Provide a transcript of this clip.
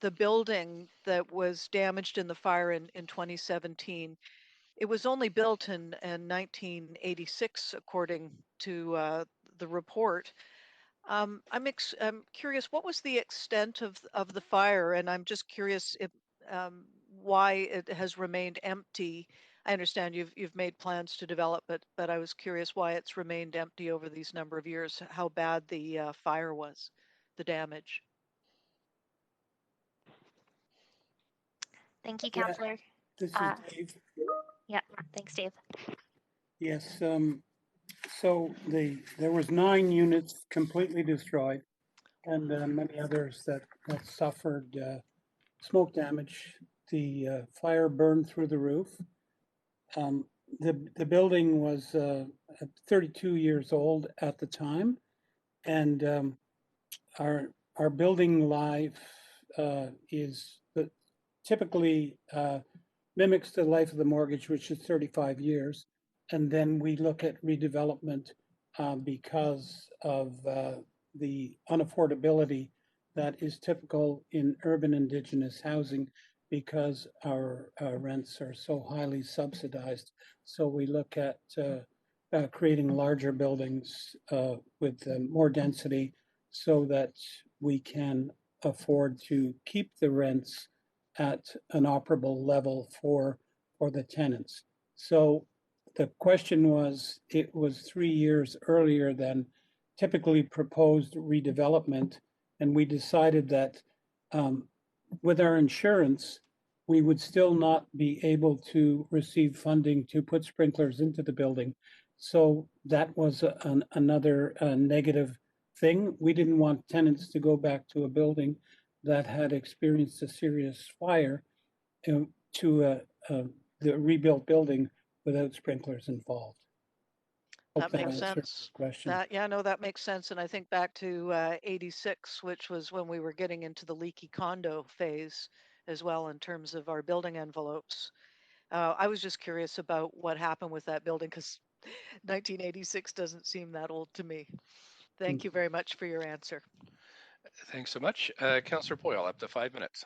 the building that was damaged in the fire in 2017. It was only built in 1986, according to the report. I'm curious, what was the extent of the fire? And I'm just curious if why it has remained empty. I understand you've made plans to develop it, but I was curious why it's remained empty over these number of years, how bad the fire was, the damage. Thank you, Yeah, Councillor. this is Dave. Yeah, thanks, Dave. Yes, so there was 9 units completely destroyed, and many others that suffered smoke damage. The fire burned through the roof. The building was 32 years old at the time, and our building life is typically mimics the life of the mortgage, which is 35 years. And then we look at redevelopment because of the unaffordability that is typical in urban indigenous housing, because our rents are so highly subsidized. So we look at creating larger buildings with more density so that we can afford to keep the rents at an operable level for the tenants. So the question was, it was 3 years earlier than typically proposed redevelopment, and we decided that with our insurance, we would still not be able to receive funding to put sprinklers into the building. So that was another negative thing. We didn't want tenants to go back to a building that had experienced a serious fire to the rebuilt building without sprinklers involved. That makes sense. Question. No, that makes sense. And I think back to 86, which was when we were getting into the leaky condo phase as well in terms of our building envelopes. I was just curious about what happened with that building because 1986 doesn't seem that old to me. Thank you very much for your answer. Thanks so much. Councillor Boyle, up to 5 minutes.